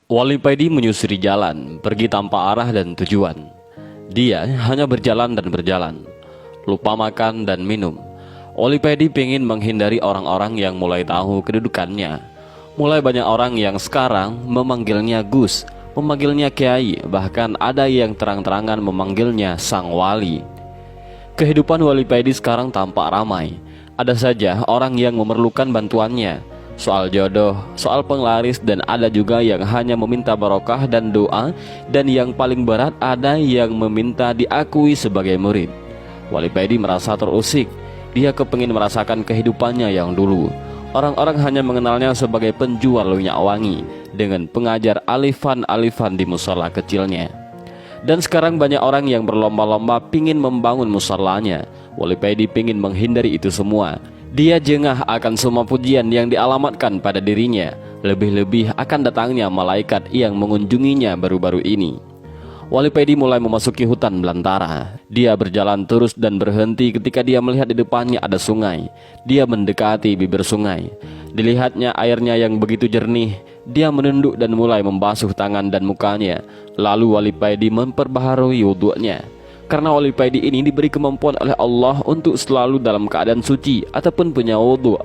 Wali Paidi menyusuri jalan, pergi tanpa arah dan tujuan. Dia hanya berjalan dan berjalan, lupa makan dan minum. Wali Paidi ingin menghindari orang-orang yang mulai tahu kedudukannya. Mulai banyak orang yang sekarang memanggilnya Gus, memanggilnya Kiai, bahkan ada yang terang-terangan memanggilnya Sang Wali. Kehidupan Wali Paidi sekarang tampak ramai. Ada saja orang yang memerlukan bantuannya, soal jodoh, soal penglaris, dan ada juga yang hanya meminta barokah dan doa, dan yang paling berat ada yang meminta diakui sebagai murid. Wali Paidi merasa terusik. Dia kepingin merasakan kehidupannya yang dulu. Orang-orang hanya mengenalnya sebagai penjual minyak wangi dengan pengajar alifan-alifan di musola kecilnya. Dan sekarang banyak orang yang berlomba-lomba pingin membangun musallanya. Wali Paidi pingin menghindari itu semua. Dia jengah akan semua pujian yang dialamatkan pada dirinya, lebih-lebih akan datangnya malaikat yang mengunjunginya baru-baru ini. Wali Paidi mulai memasuki hutan belantara. Dia berjalan terus dan berhenti ketika dia melihat di depannya ada sungai. Dia mendekati bibir sungai. Dilihatnya airnya yang begitu jernih. Dia menunduk dan mulai membasuh tangan dan mukanya. Lalu Wali Paidi memperbaharui wudhunya. Karena Wali Paidi ini diberi kemampuan oleh Allah untuk selalu dalam keadaan suci ataupun punya wudhu,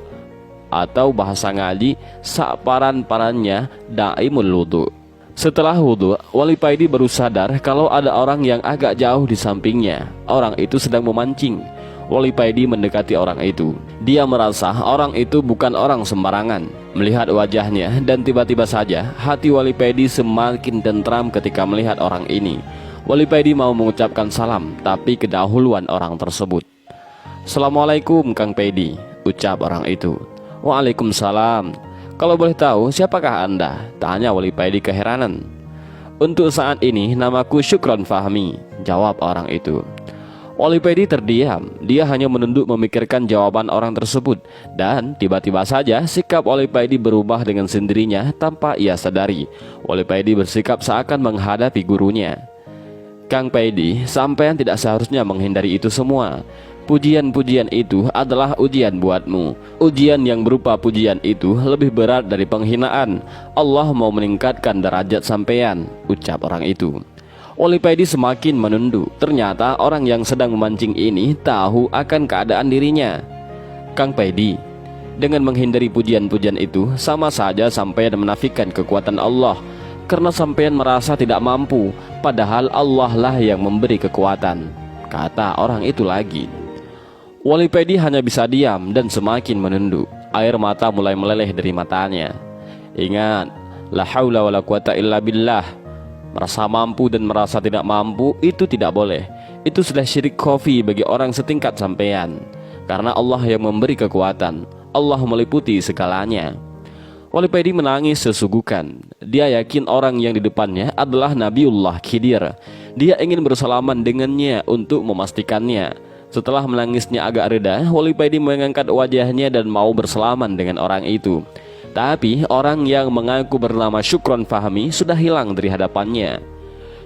atau bahasa ngaji saparan-parannya daimul wudhu. Setelah wudhu, Wali Paidi baru sadar kalau ada orang yang agak jauh di sampingnya. Orang itu sedang memancing. Wali Paidi mendekati orang itu. Dia merasa orang itu bukan orang sembarangan. Melihat wajahnya dan tiba-tiba saja hati Wali Paidi semakin tentram ketika melihat orang ini. Wali Paidi mau mengucapkan salam, tapi kedahuluan orang tersebut. "Assalamualaikum Kang Paidi," ucap orang itu. "Waalaikumsalam. Kalau boleh tahu siapakah Anda?" tanya Wali Paidi keheranan. "Untuk saat ini namaku Syukron Fahmi," jawab orang itu. Wali Paidi terdiam. Dia hanya menunduk memikirkan jawaban orang tersebut. Dan tiba-tiba saja sikap Wali Paidi berubah dengan sendirinya tanpa ia sadari. Wali Paidi bersikap seakan menghadapi gurunya. "Kang Paidi, sampean tidak seharusnya menghindari itu semua. Pujian-pujian itu adalah ujian buatmu. Ujian yang berupa pujian itu lebih berat dari penghinaan. Allah mau meningkatkan derajat sampean," ucap orang itu. Wali Paidi semakin menunduk. Ternyata orang yang sedang memancing ini tahu akan keadaan dirinya. "Kang Paidi, dengan menghindari pujian-pujian itu sama saja sampean menafikan kekuatan Allah. Karena sampean merasa tidak mampu, padahal Allah lah yang memberi kekuatan," kata orang itu lagi. Wali Paidi hanya bisa diam dan semakin menunduk. Air mata mulai meleleh dari matanya. Ingat, la haula wala quwata illa billah. Merasa mampu dan merasa tidak mampu itu tidak boleh. Itu sudah syirik khafi bagi orang setingkat sampean. Karena Allah yang memberi kekuatan, Allah meliputi segalanya. Wali Paidi menangis sesungguhkan. Dia yakin orang yang di depannya adalah Nabiullah Khidir. Dia ingin bersalaman dengannya untuk memastikannya. Setelah menangisnya agak reda, Wali Paidi mengangkat wajahnya dan mau bersalaman dengan orang itu. Tapi orang yang mengaku bernama Syukron Fahmi sudah hilang dari hadapannya.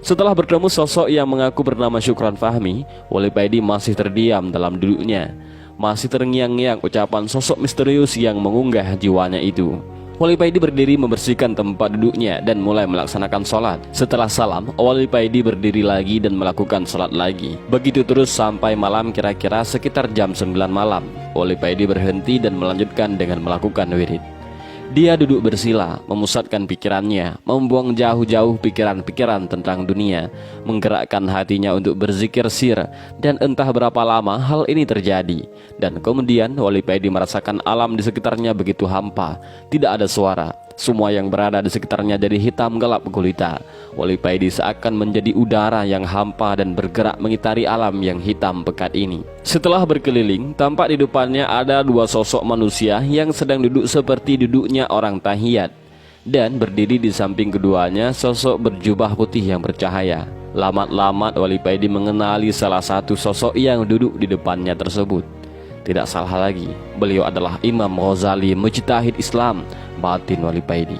Setelah bertemu sosok yang mengaku bernama Syukron Fahmi, Wali Paidi masih terdiam dalam duduknya. Masih terngiang-ngiang ucapan sosok misterius yang mengunggah jiwanya itu. Wali Paidi berdiri membersihkan tempat duduknya dan mulai melaksanakan sholat. Setelah salam, Wali Paidi berdiri lagi dan melakukan sholat lagi. Begitu terus sampai malam, kira-kira sekitar jam 9 malam. Wali Paidi berhenti dan melanjutkan dengan melakukan wirid. Dia duduk bersila, memusatkan pikirannya, membuang jauh-jauh pikiran-pikiran tentang dunia, menggerakkan hatinya untuk berzikir sir, dan entah berapa lama hal ini terjadi. Dan kemudian Wali Paidi merasakan alam di sekitarnya begitu hampa, tidak ada suara. Semua yang berada di sekitarnya jadi hitam gelap gulita. Wali Paidi seakan menjadi udara yang hampa dan bergerak mengitari alam yang hitam pekat ini. Setelah berkeliling, tampak di depannya ada dua sosok manusia yang sedang duduk seperti duduknya orang tahiyat. Dan berdiri di samping keduanya sosok berjubah putih yang bercahaya. Lamat-lamat Wali Paidi mengenali salah satu sosok yang duduk di depannya tersebut. Tidak salah lagi, beliau adalah Imam Ghazali, mujtahid Islam, batin Wali Paidi.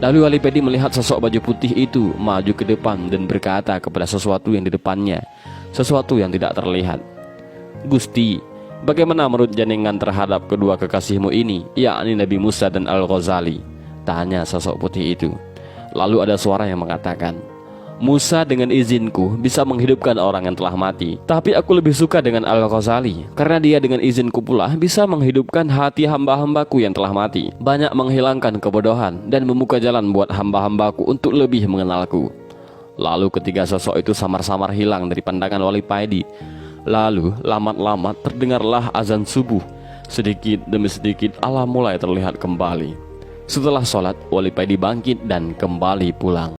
Lalu Wali Paidi melihat sosok baju putih itu maju ke depan dan berkata kepada sesuatu yang di depannya, sesuatu yang tidak terlihat, "Gusti, bagaimana menurut jenengan terhadap kedua kekasihmu ini, yakni Nabi Musa dan Al-Ghazali?" tanya sosok putih itu. Lalu ada suara yang mengatakan, Musa dengan izinku bisa menghidupkan orang yang telah mati, tapi aku lebih suka dengan Al-Ghazali karena dia dengan izinku pula bisa menghidupkan hati hamba-hambaku yang telah mati, banyak menghilangkan kebodohan dan membuka jalan buat hamba-hambaku untuk lebih mengenalku. Lalu ketiga sosok itu samar-samar hilang dari pandangan Wali Paidi. Lalu lamat-lamat terdengarlah azan subuh. Sedikit demi sedikit alam mulai terlihat kembali. Setelah sholat, Wali Paidi bangkit dan kembali pulang.